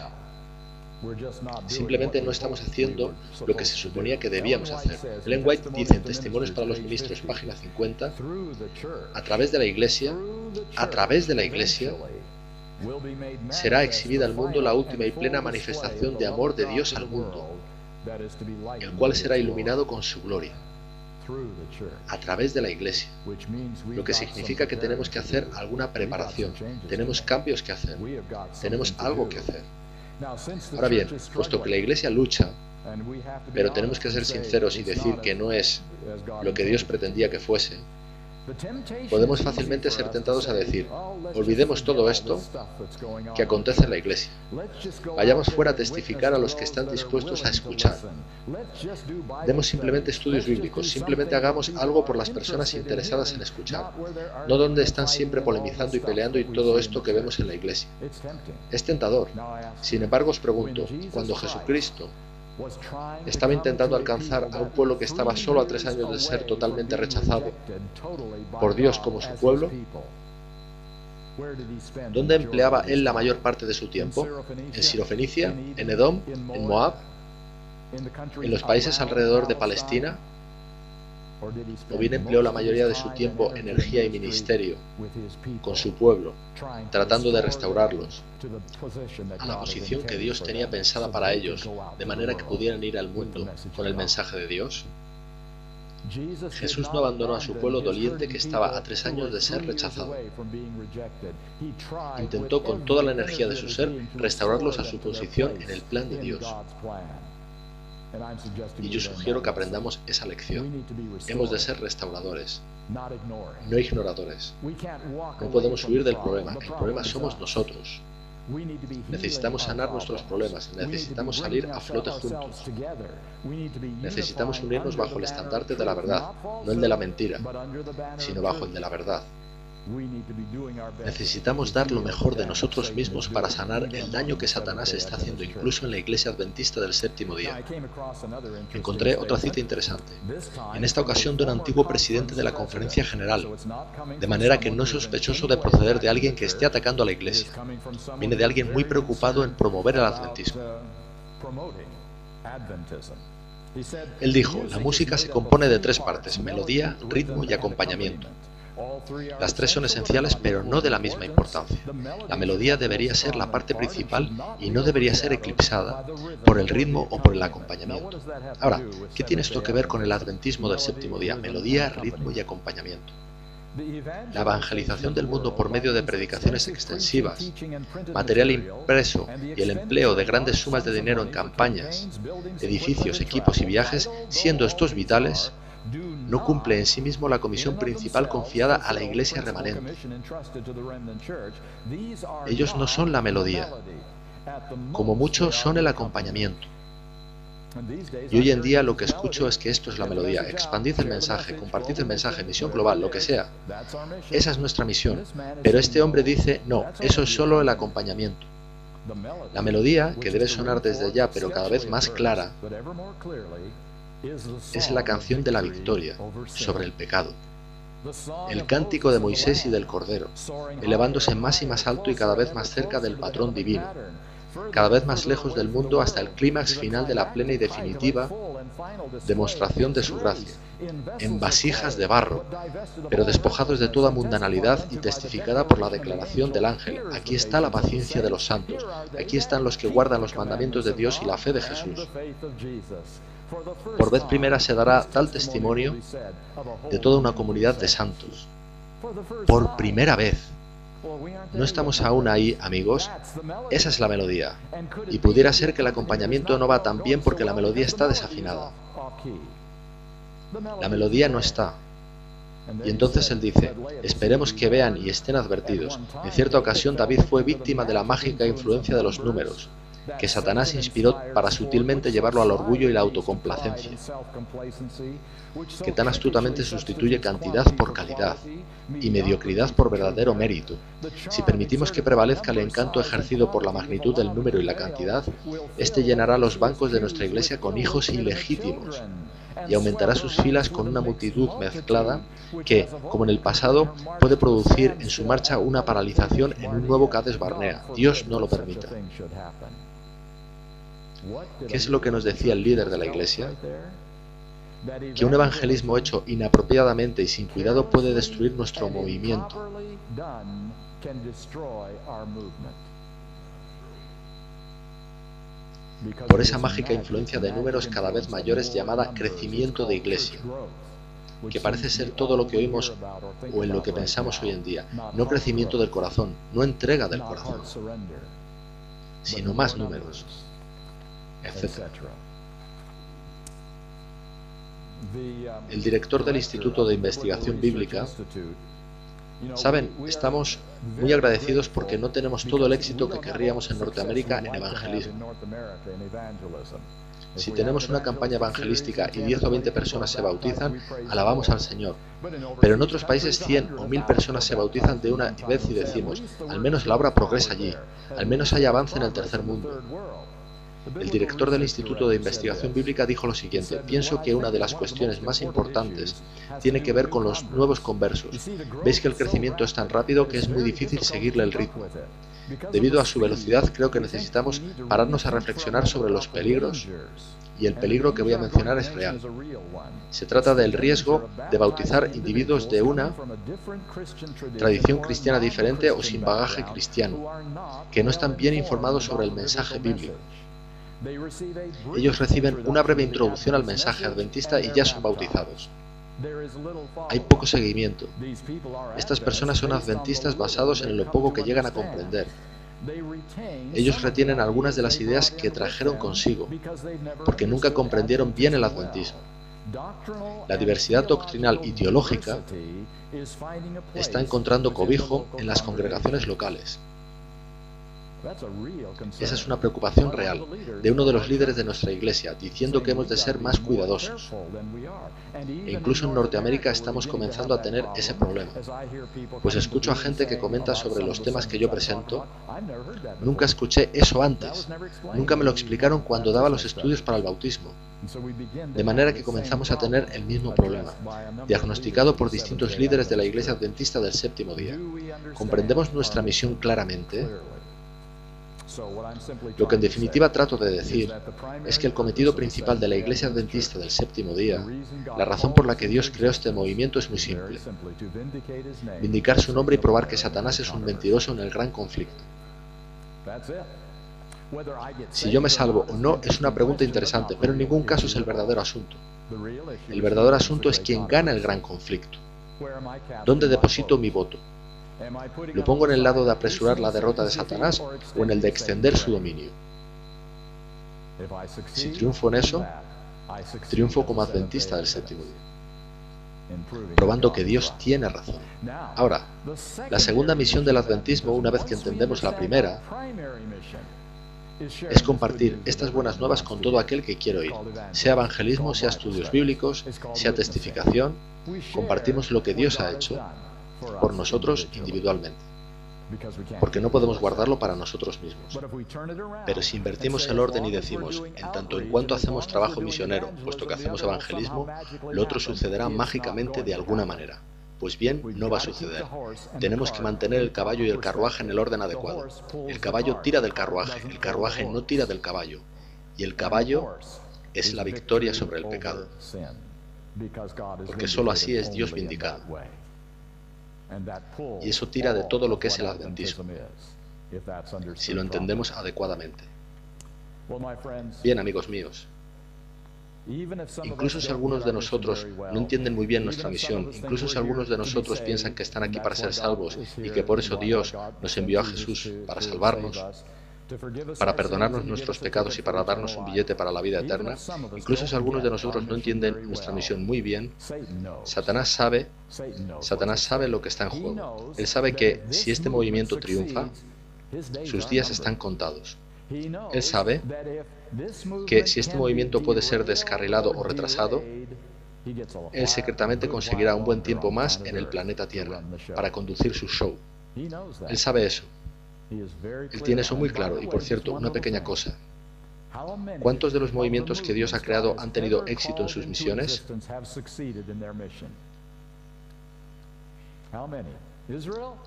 Simplemente no estamos haciendo lo que se suponía que debíamos hacer. Ellen White dice en Testimonios para los Ministros, página 50, a través de la Iglesia, será exhibida al mundo la última y plena manifestación de amor de Dios al mundo, el cual será iluminado con su gloria. A través de la Iglesia, lo que significa que tenemos que hacer alguna preparación, tenemos cambios que hacer, tenemos algo que hacer. Ahora bien, puesto que la Iglesia lucha, pero tenemos que ser sinceros y decir que no es lo que Dios pretendía que fuese, podemos fácilmente ser tentados a decir, olvidemos todo esto que acontece en la Iglesia. Vayamos fuera a testificar a los que están dispuestos a escuchar. Demos simplemente estudios bíblicos, simplemente hagamos algo por las personas interesadas en escuchar, no donde están siempre polemizando y peleando y todo esto que vemos en la Iglesia. Es tentador. Sin embargo, os pregunto, cuando Jesucristo estaba intentando alcanzar a un pueblo que estaba solo a 3 años de ser totalmente rechazado por Dios como su pueblo, ¿dónde empleaba él la mayor parte de su tiempo? ¿En Sirofenicia? ¿En Edom? ¿En Moab? ¿En los países alrededor de Palestina? ¿O bien empleó la mayoría de su tiempo, energía y ministerio con su pueblo, tratando de restaurarlos a la posición que Dios tenía pensada para ellos, de manera que pudieran ir al mundo con el mensaje de Dios? Jesús no abandonó a su pueblo doliente que estaba a 3 años de ser rechazado. Intentó con toda la energía de su ser restaurarlos a su posición en el plan de Dios. Y yo sugiero que aprendamos esa lección. Hemos de ser restauradores, no ignoradores. No podemos huir del problema. El problema somos nosotros. Necesitamos sanar nuestros problemas. Necesitamos salir a flote juntos. Necesitamos unirnos bajo el estandarte de la verdad, no el de la mentira, sino bajo el de la verdad. Necesitamos dar lo mejor de nosotros mismos para sanar el daño que Satanás está haciendo incluso en la Iglesia Adventista del séptimo día. Encontré otra cita interesante, en esta ocasión de un antiguo presidente de la Conferencia General, de manera que no es sospechoso de proceder de alguien que esté atacando a la Iglesia. Viene de alguien muy preocupado en promover el adventismo. Él dijo, la música se compone de tres partes, melodía, ritmo y acompañamiento. Las tres son esenciales, pero no de la misma importancia. La melodía debería ser la parte principal y no debería ser eclipsada por el ritmo o por el acompañamiento. Ahora, ¿qué tiene esto que ver con el adventismo del séptimo día? Melodía, ritmo y acompañamiento. La evangelización del mundo por medio de predicaciones extensivas, material impreso y el empleo de grandes sumas de dinero en campañas, edificios, equipos y viajes, siendo estos vitales, no cumple en sí mismo la comisión principal confiada a la Iglesia remanente. Ellos no son la melodía, como mucho son el acompañamiento. Y hoy en día lo que escucho es que esto es la melodía. Expandid el mensaje, compartid el mensaje, misión global, lo que sea. Esa es nuestra misión. Pero este hombre dice, no, eso es solo el acompañamiento. La melodía, que debe sonar desde ya, pero cada vez más clara, es la canción de la victoria sobre el pecado. El cántico de Moisés y del Cordero, elevándose más y más alto y cada vez más cerca del patrón divino, cada vez más lejos del mundo hasta el clímax final de la plena y definitiva demostración de su gracia, en vasijas de barro, pero despojados de toda mundanalidad y testificada por la declaración del ángel. Aquí está la paciencia de los santos, aquí están los que guardan los mandamientos de Dios y la fe de Jesús. Por vez primera se dará tal testimonio de toda una comunidad de santos. Por primera vez. No estamos aún ahí, amigos. Esa es la melodía. Y pudiera ser que el acompañamiento no va tan bien porque la melodía está desafinada. La melodía no está. Y entonces él dice, esperemos que vean y estén advertidos. En cierta ocasión David fue víctima de la mágica influencia de los números, que Satanás inspiró para sutilmente llevarlo al orgullo y la autocomplacencia, que tan astutamente sustituye cantidad por calidad y mediocridad por verdadero mérito. Si permitimos que prevalezca el encanto ejercido por la magnitud del número y la cantidad, este llenará los bancos de nuestra iglesia con hijos ilegítimos y aumentará sus filas con una multitud mezclada que, como en el pasado, puede producir en su marcha una paralización en un nuevo Cades Barnea. Dios no lo permita. ¿Qué es lo que nos decía el líder de la iglesia? Que un evangelismo hecho inapropiadamente y sin cuidado puede destruir nuestro movimiento. Por esa mágica influencia de números cada vez mayores llamada crecimiento de iglesia, que parece ser todo lo que oímos o en lo que pensamos hoy en día. No crecimiento del corazón, no entrega del corazón, sino más números, etc. El director del Instituto de Investigación Bíblica, saben, estamos muy agradecidos porque no tenemos todo el éxito que querríamos en Norteamérica en evangelismo. Si tenemos una campaña evangelística y 10 o 20 personas se bautizan, alabamos al Señor. Pero en otros países 100 o 1000 personas se bautizan de una vez y decimos, al menos la obra progresa allí, al menos hay avance en el tercer mundo. El director del Instituto de Investigación Bíblica dijo lo siguiente: pienso que una de las cuestiones más importantes tiene que ver con los nuevos conversos. Veis que el crecimiento es tan rápido que es muy difícil seguirle el ritmo. Debido a su velocidad, creo que necesitamos pararnos a reflexionar sobre los peligros, y el peligro que voy a mencionar es real. Se trata del riesgo de bautizar individuos de una tradición cristiana diferente o sin bagaje cristiano, que no están bien informados sobre el mensaje bíblico. Ellos reciben una breve introducción al mensaje adventista y ya son bautizados. Hay poco seguimiento. Estas personas son adventistas basados en lo poco que llegan a comprender. Ellos retienen algunas de las ideas que trajeron consigo, porque nunca comprendieron bien el adventismo. La diversidad doctrinal y teológica está encontrando cobijo en las congregaciones locales. Esa es una preocupación real de uno de los líderes de nuestra iglesia, diciendo que hemos de ser más cuidadosos. E incluso en Norteamérica estamos comenzando a tener ese problema. Pues escucho a gente que comenta sobre los temas que yo presento. Nunca escuché eso antes. Nunca me lo explicaron cuando daba los estudios para el bautismo. De manera que comenzamos a tener el mismo problema, diagnosticado por distintos líderes de la Iglesia Adventista del Séptimo Día. ¿Comprendemos nuestra misión claramente? Lo que en definitiva trato de decir es que el cometido principal de la Iglesia Adventista del Séptimo Día, la razón por la que Dios creó este movimiento es muy simple: vindicar su nombre y probar que Satanás es un mentiroso en el gran conflicto. Si yo me salvo o no es una pregunta interesante, pero en ningún caso es el verdadero asunto. El verdadero asunto es quién gana el gran conflicto. ¿Dónde deposito mi voto? ¿Lo pongo en el lado de apresurar la derrota de Satanás o en el de extender su dominio? Si triunfo en eso, triunfo como adventista del séptimo día, probando que Dios tiene razón. Ahora, la segunda misión del adventismo, una vez que entendemos la primera, es compartir estas buenas nuevas con todo aquel que quiera oír, sea evangelismo, sea estudios bíblicos, sea testificación. Compartimos lo que Dios ha hecho por nosotros individualmente, porque no podemos guardarlo para nosotros mismos. Pero si invertimos el orden y decimos, en tanto en cuanto hacemos trabajo misionero, puesto que hacemos evangelismo, lo otro sucederá mágicamente de alguna manera. Pues bien, no va a suceder. Tenemos que mantener el caballo y el carruaje en el orden adecuado. El caballo tira del carruaje, el carruaje no tira del caballo. Y el caballo es la victoria sobre el pecado. Porque solo así es Dios vindicado. Y eso tira de todo lo que es el adventismo, si lo entendemos adecuadamente. Bien, amigos míos, incluso si algunos de nosotros no entienden muy bien nuestra misión, incluso si algunos de nosotros piensan que están aquí para ser salvos y que por eso Dios nos envió a Jesús para salvarnos, para perdonarnos nuestros pecados y para darnos un billete para la vida eterna, incluso si algunos de nosotros no entienden nuestra misión muy bien, Satanás sabe lo que está en juego. Él sabe que si este movimiento triunfa, sus días están contados. Él sabe que si este movimiento puede ser descarrilado o retrasado, él secretamente conseguirá un buen tiempo más en el planeta Tierra para conducir su show. Él sabe eso. Él tiene eso muy claro. Y por cierto, una pequeña cosa. ¿Cuántos de los movimientos que Dios ha creado han tenido éxito en sus misiones?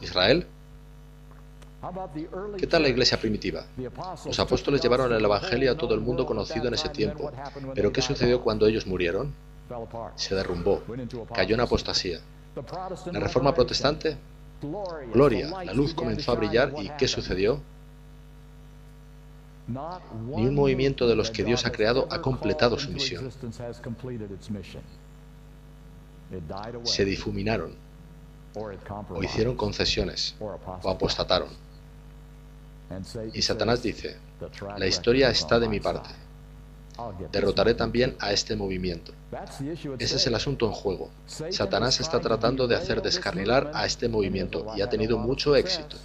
¿Israel? ¿Qué tal la iglesia primitiva? Los apóstoles llevaron el evangelio a todo el mundo conocido en ese tiempo. ¿Pero qué sucedió cuando ellos murieron? Se derrumbó. Cayó en apostasía. ¿La reforma protestante? Gloria, la luz comenzó a brillar y ¿qué sucedió? Ni un movimiento de los que Dios ha creado ha completado su misión. Se difuminaron, o hicieron concesiones, o apostataron. Y Satanás dice, la historia está de mi parte. Derrotaré también a este movimiento. Ese es el asunto en juego. Satanás está tratando de hacer descarrilar a este movimiento y ha tenido mucho éxito.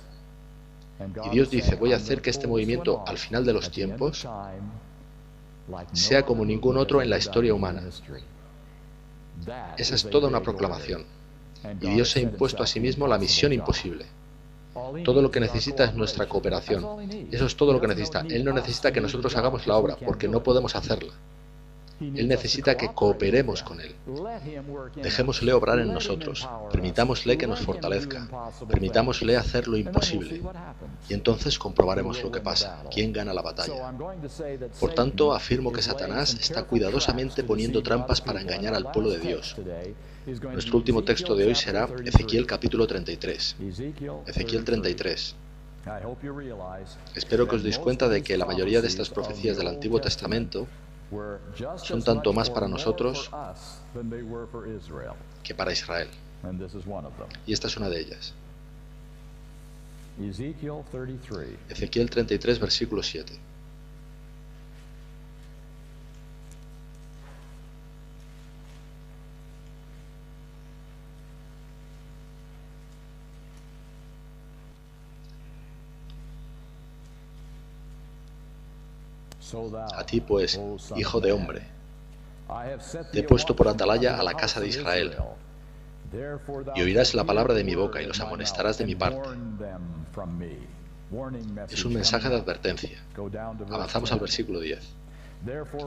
Y Dios dice, voy a hacer que este movimiento al final de los tiempos sea como ningún otro en la historia humana. Esa es toda una proclamación. Y Dios se ha impuesto a sí mismo la misión imposible. Todo lo que necesita es nuestra cooperación. Eso es todo lo que necesita. Él no necesita que nosotros hagamos la obra, porque no podemos hacerla. Él necesita que cooperemos con Él. Dejémosle obrar en nosotros. Permitámosle que nos fortalezca. Permitámosle hacer lo imposible. Y entonces comprobaremos lo que pasa. ¿Quién gana la batalla? Por tanto, afirmo que Satanás está cuidadosamente poniendo trampas para engañar al pueblo de Dios. Nuestro último texto de hoy será Ezequiel capítulo 33. Ezequiel 33. Espero que os deis cuenta de que la mayoría de estas profecías del Antiguo Testamento son tanto más para nosotros que para Israel. Y esta es una de ellas. Ezequiel 33, versículo 7. A ti, pues, hijo de hombre, te he puesto por atalaya a la casa de Israel, y oirás la palabra de mi boca y los amonestarás de mi parte. Es un mensaje de advertencia. Avanzamos al versículo 10.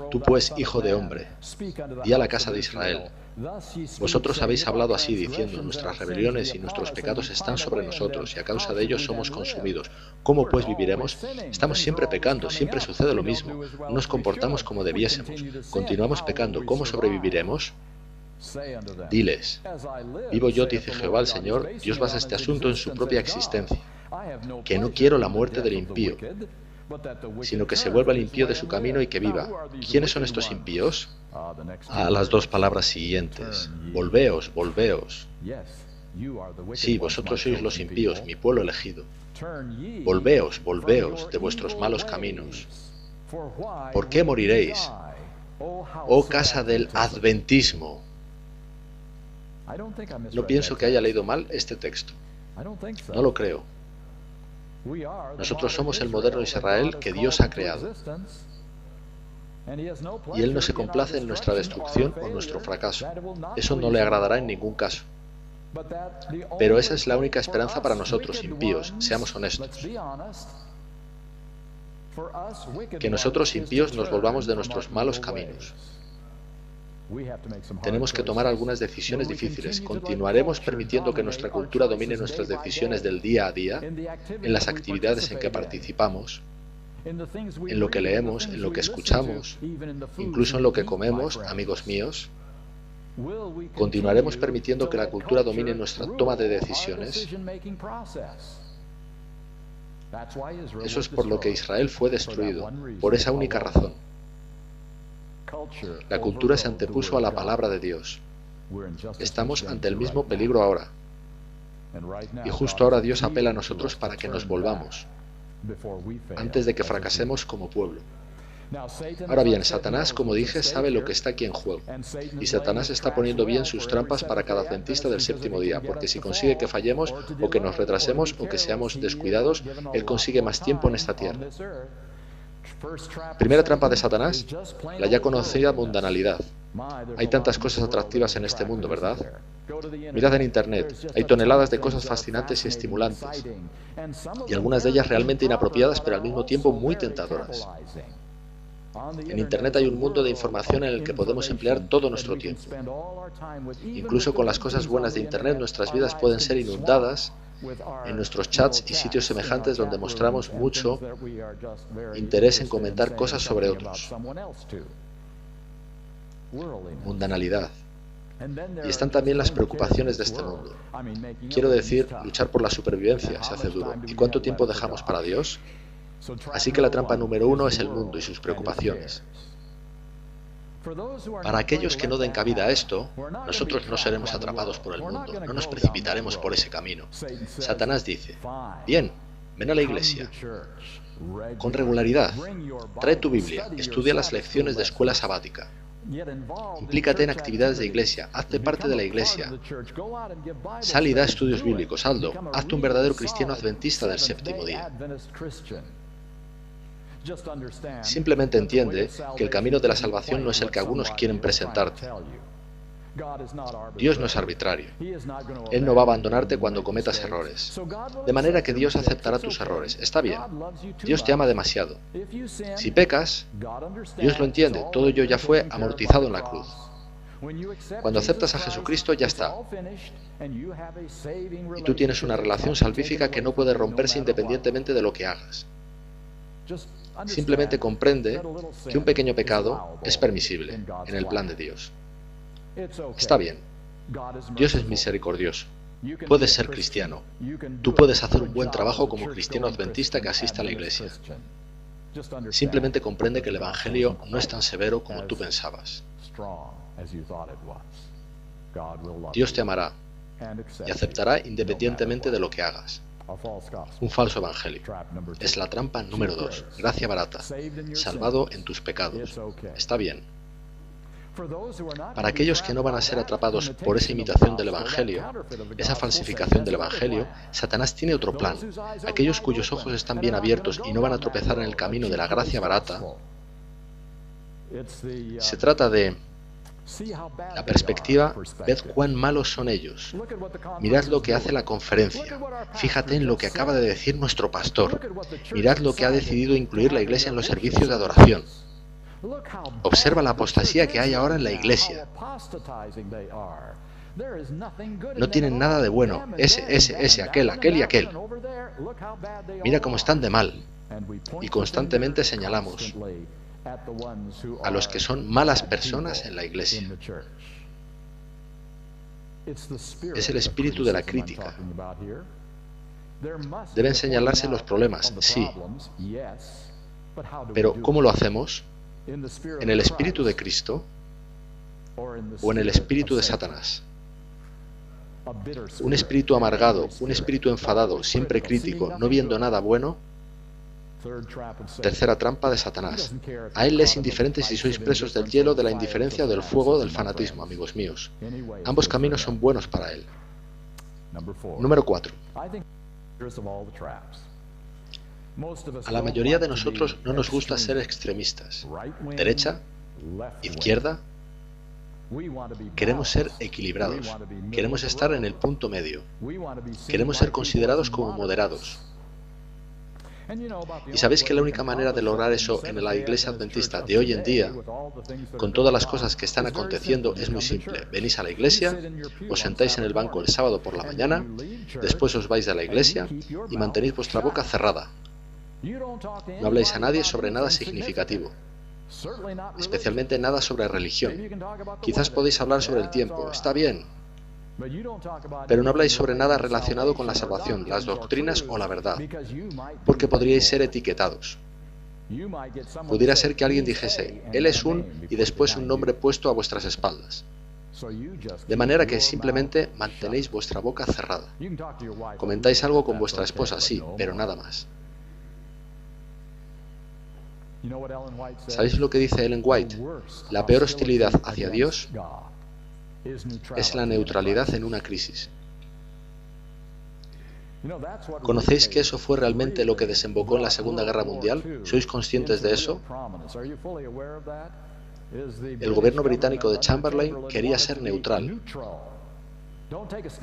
Tú pues, hijo de hombre, di a la casa de Israel: vosotros habéis hablado así, diciendo, nuestras rebeliones y nuestros pecados están sobre nosotros, y a causa de ellos somos consumidos. ¿Cómo pues viviremos? Estamos siempre pecando, siempre sucede lo mismo. No nos comportamos como debiésemos. Continuamos pecando. ¿Cómo sobreviviremos? Diles: vivo yo, dice Jehová el Señor, Dios basa este asunto en su propia existencia, que no quiero la muerte del impío, sino que se vuelva el impío de su camino y que viva. ¿Quiénes son estos impíos? A las dos palabras siguientes: volveos, volveos. Sí, vosotros sois los impíos, mi pueblo elegido. Volveos, volveos de vuestros malos caminos. ¿Por qué moriréis, oh casa del adventismo? No pienso que haya leído mal este texto. No lo creo. Nosotros somos el moderno Israel que Dios ha creado. Y Él no se complace en nuestra destrucción o nuestro fracaso. Eso no le agradará en ningún caso. Pero esa es la única esperanza para nosotros, impíos, seamos honestos. Que nosotros, impíos, nos volvamos de nuestros malos caminos. Tenemos que tomar algunas decisiones difíciles. ¿Continuaremos permitiendo que nuestra cultura domine nuestras decisiones del día a día, en las actividades en que participamos, en lo que leemos, en lo que escuchamos, incluso en lo que comemos, amigos míos? ¿Continuaremos permitiendo que la cultura domine nuestra toma de decisiones? Eso es por lo que Israel fue destruido, por esa única razón. La cultura se antepuso a la palabra de Dios. Estamos ante el mismo peligro ahora. Y justo ahora Dios apela a nosotros para que nos volvamos, antes de que fracasemos como pueblo. Ahora bien, Satanás, como dije, sabe lo que está aquí en juego. Y Satanás está poniendo bien sus trampas para cada adventista del séptimo día, porque si consigue que fallemos, o que nos retrasemos, o que seamos descuidados, él consigue más tiempo en esta tierra. Primera trampa de Satanás: la ya conocida mundanalidad. Hay tantas cosas atractivas en este mundo, ¿verdad? Mirad en Internet, hay toneladas de cosas fascinantes y estimulantes, y algunas de ellas realmente inapropiadas, pero al mismo tiempo muy tentadoras. En Internet hay un mundo de información en el que podemos emplear todo nuestro tiempo. Incluso con las cosas buenas de Internet, nuestras vidas pueden ser inundadas en nuestros chats y sitios semejantes donde mostramos mucho interés en comentar cosas sobre otros. Mundanalidad. Y están también las preocupaciones de este mundo. Quiero decir, luchar por la supervivencia se hace duro. ¿Y cuánto tiempo dejamos para Dios? Así que la trampa número 1 es el mundo y sus preocupaciones. Para aquellos que no den cabida a esto, nosotros no seremos atrapados por el mundo, no nos precipitaremos por ese camino. Satanás dice: bien, ven a la iglesia, con regularidad, trae tu Biblia, estudia las lecciones de escuela sabática, implícate en actividades de iglesia, hazte parte de la iglesia, sal y da estudios bíblicos, hazlo, hazte un verdadero cristiano adventista del séptimo día. Simplemente entiende que el camino de la salvación no es el que algunos quieren presentarte. Dios no es arbitrario. Él no va a abandonarte cuando cometas errores. De manera que Dios aceptará tus errores. Está bien. Dios te ama demasiado. Si pecas, Dios lo entiende. Todo ello ya fue amortizado en la cruz. Cuando aceptas a Jesucristo, ya está. Y tú tienes una relación salvífica que no puede romperse independientemente de lo que hagas. Simplemente comprende que un pequeño pecado es permisible en el plan de Dios. Está bien. Dios es misericordioso. Puedes ser cristiano. Tú puedes hacer un buen trabajo como cristiano adventista que asiste a la iglesia. Simplemente comprende que el Evangelio no es tan severo como tú pensabas. Dios te amará y aceptará independientemente de lo que hagas. Un falso evangelio. Es la trampa número 2. Gracia barata. Salvado en tus pecados. Está bien. Para aquellos que no van a ser atrapados por esa imitación del evangelio, esa falsificación del evangelio, Satanás tiene otro plan. Aquellos cuyos ojos están bien abiertos y no van a tropezar en el camino de la gracia barata, se trata de la perspectiva: ved cuán malos son ellos. Mirad lo que hace la conferencia. Fíjate en lo que acaba de decir nuestro pastor. Mirad lo que ha decidido incluir la iglesia en los servicios de adoración. Observa la apostasía que hay ahora en la iglesia. No tienen nada de bueno. Ese, aquel y aquel. Mira cómo están de mal. Y constantemente señalamos a los que son malas personas en la iglesia. Es el espíritu de la crítica. Deben señalarse los problemas, sí. Pero ¿cómo lo hacemos? ¿En el espíritu de Cristo o en el espíritu de Satanás? Un espíritu amargado, un espíritu enfadado, siempre crítico, no viendo nada bueno. Tercera trampa de Satanás. A él le es indiferente si sois presos del hielo, de la indiferencia o del fuego del fanatismo, amigos míos. Ambos caminos son buenos para él. Número 4. A la mayoría de nosotros no nos gusta ser extremistas. Derecha, izquierda. Queremos ser equilibrados. Queremos estar en el punto medio. Queremos ser considerados como moderados. Y sabéis que la única manera de lograr eso en la iglesia adventista de hoy en día, con todas las cosas que están aconteciendo, es muy simple. Venís a la iglesia, os sentáis en el banco el sábado por la mañana, después os vais de la iglesia y mantenéis vuestra boca cerrada. No habláis a nadie sobre nada significativo, especialmente nada sobre religión. Quizás podéis hablar sobre el tiempo, está bien, pero no habláis sobre nada relacionado con la salvación, las doctrinas o la verdad, porque podríais ser etiquetados. Pudiera ser que alguien dijese, él es un, y después un nombre puesto a vuestras espaldas. De manera que simplemente mantenéis vuestra boca cerrada. Comentáis algo con vuestra esposa, sí, pero nada más. ¿Sabéis lo que dice Ellen White? La peor hostilidad hacia Dios es la neutralidad en una crisis. ¿Conocéis que eso fue realmente lo que desembocó en la Segunda Guerra Mundial? ¿Sois conscientes de eso? El gobierno británico de Chamberlain quería ser neutral.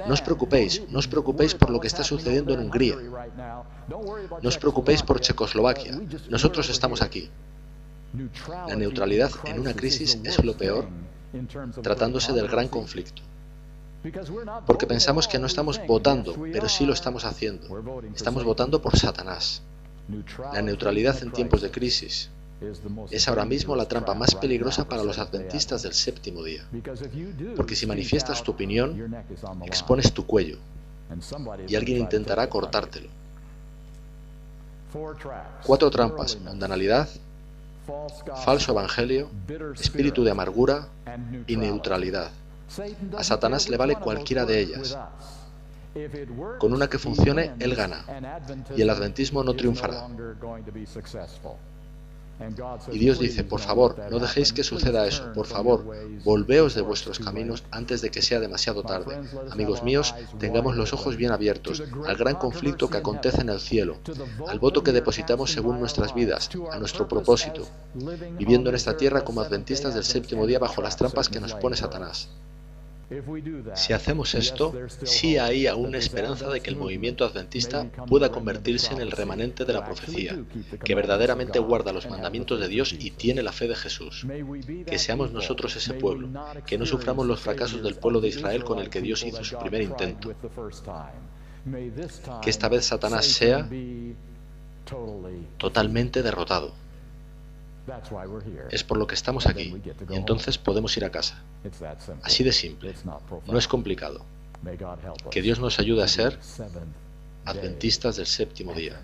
No os preocupéis por lo que está sucediendo en Hungría. No os preocupéis por Checoslovaquia. Nosotros estamos aquí. La neutralidad en una crisis es lo peor, tratándose del gran conflicto. Porque pensamos que no estamos votando, pero sí lo estamos haciendo. Estamos votando por Satanás. La neutralidad en tiempos de crisis es ahora mismo la trampa más peligrosa para los adventistas del séptimo día. Porque si manifiestas tu opinión, expones tu cuello y alguien intentará cortártelo. 4 trampas: mundanalidad, falso evangelio, espíritu de amargura y neutralidad. A Satanás le vale cualquiera de ellas. Con una que funcione, él gana, y el adventismo no triunfará. Y Dios dice, por favor, no dejéis que suceda eso, por favor, volveos de vuestros caminos antes de que sea demasiado tarde. Amigos míos, tengamos los ojos bien abiertos al gran conflicto que acontece en el cielo, al voto que depositamos según nuestras vidas, a nuestro propósito, viviendo en esta tierra como adventistas del séptimo día bajo las trampas que nos pone Satanás. Si hacemos esto, sí hay aún esperanza de que el movimiento adventista pueda convertirse en el remanente de la profecía, que verdaderamente guarda los mandamientos de Dios y tiene la fe de Jesús. Que seamos nosotros ese pueblo, que no suframos los fracasos del pueblo de Israel con el que Dios hizo su primer intento. Que esta vez Satanás sea totalmente derrotado. Es por lo que estamos aquí, y entonces podemos ir a casa. Así de simple. No es complicado. Que Dios nos ayude a ser adventistas del séptimo día.